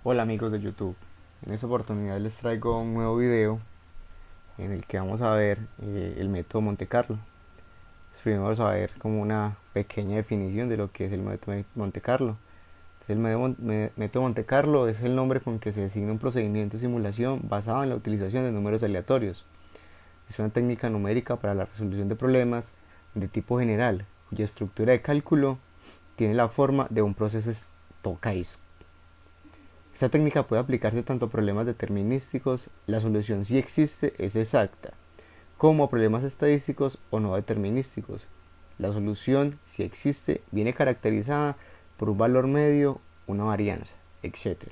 Hola amigos de YouTube, en esta oportunidad les traigo un nuevo video en el que vamos a ver el método Monte Carlo. Primero vamos a ver como una pequeña definición de lo que es el método Monte Carlo. El método Monte Carlo es el nombre con que se designa un procedimiento de simulación basado en la utilización de números aleatorios. Es una técnica numérica para la resolución de problemas de tipo general, cuya estructura de cálculo tiene la forma de un proceso estocástico. Esta técnica puede aplicarse tanto a problemas determinísticos, la solución si existe es exacta, como a problemas estadísticos o no determinísticos. La solución si existe viene caracterizada por un valor medio, una varianza, etc.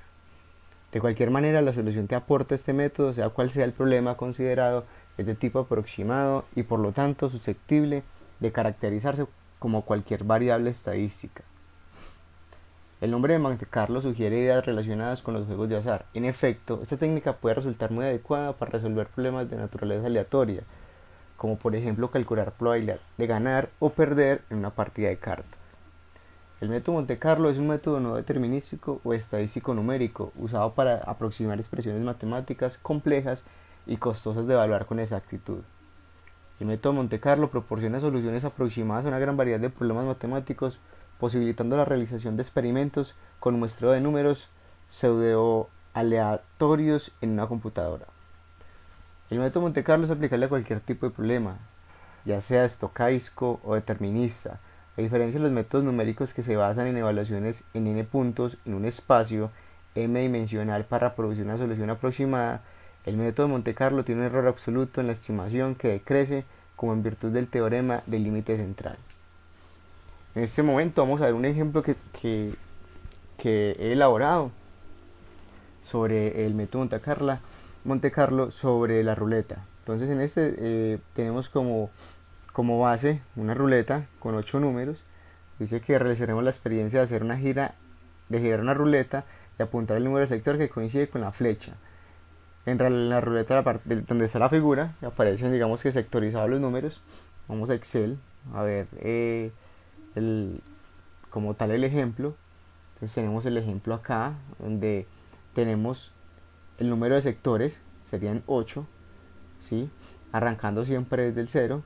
De cualquier manera, la solución que aporta este método, sea cual sea el problema considerado, es de tipo aproximado y por lo tanto susceptible de caracterizarse como cualquier variable estadística. El nombre de Monte Carlo sugiere ideas relacionadas con los juegos de azar. En efecto, esta técnica puede resultar muy adecuada para resolver problemas de naturaleza aleatoria, como por ejemplo calcular probabilidad de ganar o perder en una partida de cartas. El método Monte Carlo es un método no determinístico o estadístico numérico usado para aproximar expresiones matemáticas complejas y costosas de evaluar con exactitud. El método Monte Carlo proporciona soluciones aproximadas a una gran variedad de problemas matemáticos, posibilitando la realización de experimentos con muestreo de números pseudo-aleatorios en una computadora. El método Monte Carlo es aplicable a cualquier tipo de problema, ya sea estocástico o determinista. A diferencia de los métodos numéricos que se basan en evaluaciones en n puntos en un espacio m dimensional para producir una solución aproximada, el método de Monte Carlo tiene un error absoluto en la estimación que decrece como en virtud del teorema del límite central. En este momento vamos a ver un ejemplo que he elaborado sobre el método Monte Carlo sobre la ruleta. Entonces en este tenemos como base una ruleta con 8 números. Dice que realizaremos la experiencia de hacer una gira, de girar una ruleta y apuntar el número de sector que coincide con la flecha. En la ruleta donde está la figura aparecen, digamos que sectorizados los números. Vamos a Excel a ver el, como tal el ejemplo. Entonces tenemos el ejemplo acá donde tenemos el número de sectores, serían 8, ¿sí? Arrancando siempre desde el cero.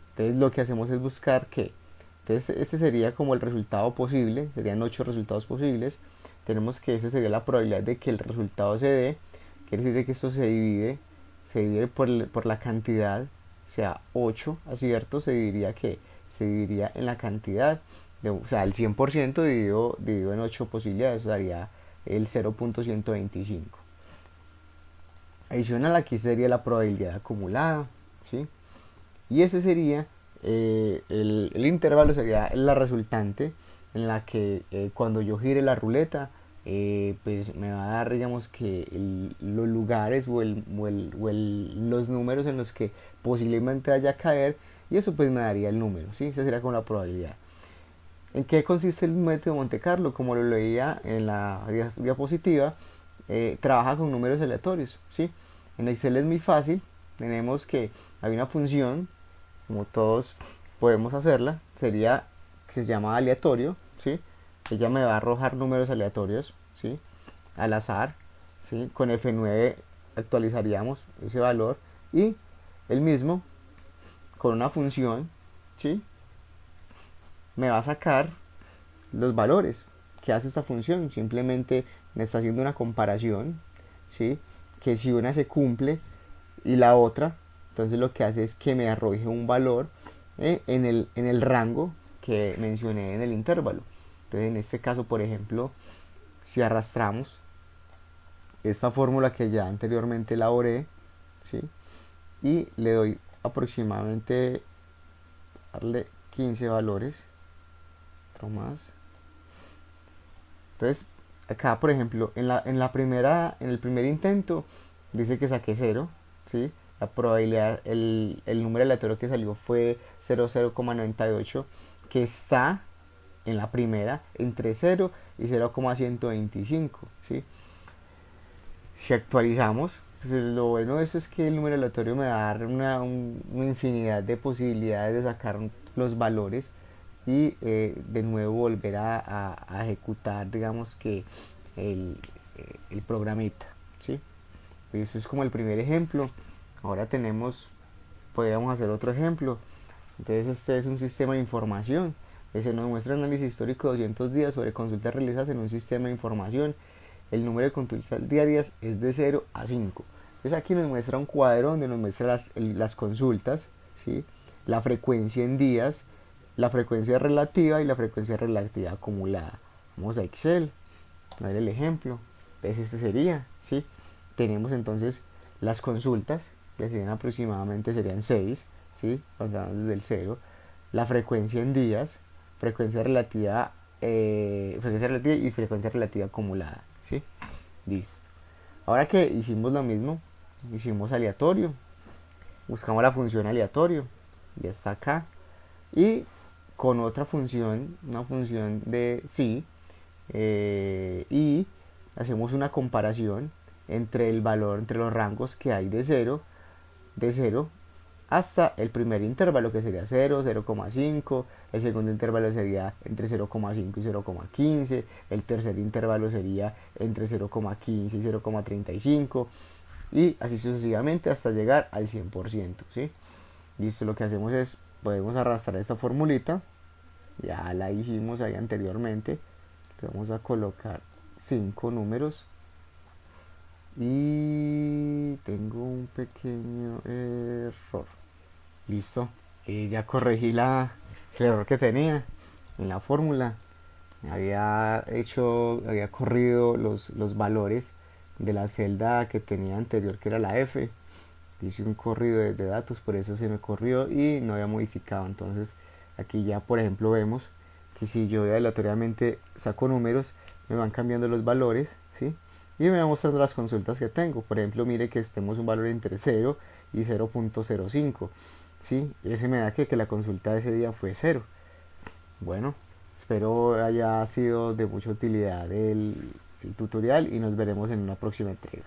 Entonces lo que hacemos es buscar que, entonces este sería como el resultado posible, serían 8 resultados posibles. Tenemos que esa sería la probabilidad de que el resultado se dé, quiere decir que esto se divide por la cantidad, o sea 8 aciertos se dividiría en la cantidad, o sea el 100% dividido en 8 posibilidades, eso daría el 0.125. Adicional aquí sería la probabilidad acumulada, ¿sí? Y ese sería el intervalo, sería la resultante en la que cuando yo gire la ruleta, pues me va a dar, digamos que los lugares los números en los que posiblemente vaya a caer, y eso pues me daría el número, ¿sí? Esa sería como la probabilidad. ¿En qué consiste el método Monte Carlo? Como lo leía en la diapositiva, trabaja con números aleatorios, ¿sí? En Excel es muy fácil, tenemos que hay una función, como todos podemos hacerla, se llama aleatorio, ¿sí? Ella me va a arrojar números aleatorios, ¿sí? Al azar, ¿sí? Con F9 actualizaríamos ese valor y el mismo con una función, ¿sí? Me va a sacar los valores. ¿Qué hace esta función? Simplemente me está haciendo una comparación, ¿sí? Que si una se cumple y la otra, entonces lo que hace es que me arroje un valor en el rango que mencioné en el intervalo. Entonces en este caso, por ejemplo, si arrastramos esta fórmula que ya anteriormente elaboré, ¿sí? Y le doy aproximadamente, darle 15 valores, otro más. Entonces, acá, por ejemplo, en el primer intento, dice que saqué cero, ¿sí? La probabilidad, el número aleatorio que salió fue 0,098, que está en la primera entre 0 y 0,125, ¿sí? Si actualizamos, pues lo bueno de eso es que el número aleatorio me va a dar una infinidad de posibilidades de sacar los valores y de nuevo volver a ejecutar, digamos que el, el programita, ¿sí? Eso es como el primer ejemplo. Ahora podríamos hacer otro ejemplo. Entonces este es un sistema de información. Se nos muestra análisis histórico de 200 días sobre consultas realizadas en un sistema de información. El número de consultas diarias es de 0 a 5. Entonces aquí nos muestra un cuadro donde nos muestra las consultas, ¿sí? La frecuencia en días, la frecuencia relativa y la frecuencia relativa acumulada. Vamos a Excel, a ver el ejemplo. Entonces este sería, ¿sí? Tenemos entonces las consultas, que serían aproximadamente serían 6, ¿sí? Pasando desde el 0. La frecuencia en días, frecuencia relativa y frecuencia relativa acumulada, ¿sí? Listo. Ahora que hicimos lo mismo, hicimos aleatorio, buscamos la función aleatorio, ya está acá, y con otra función, una función de sí, y hacemos una comparación entre el valor, entre los rangos que hay de 0 hasta el primer intervalo, que sería 0, 0,5, el segundo intervalo sería entre 0,5 y 0,15, el tercer intervalo sería entre 0,15 y 0,35, y así sucesivamente hasta llegar al 100%, ¿sí? Listo, lo que hacemos es, podemos arrastrar esta formulita, ya la hicimos ahí anteriormente, le vamos a colocar 5 números, y tengo un pequeño error. Listo, ya corregí el error que tenía en la fórmula. Había corrido los valores de la celda que tenía anterior, que era la F. Hice un corrido de datos, por eso se me corrió y no había modificado. Entonces aquí ya, por ejemplo, vemos que si yo aleatoriamente saco números, me van cambiando los valores, ¿sí? Y me va mostrando las consultas que tengo. Por ejemplo, mire que tenemos un valor entre 0 y 0,05, ¿sí? Ese me da que la consulta de ese día fue 0. Bueno, espero haya sido de mucha utilidad el tutorial y nos veremos en una próxima entrega.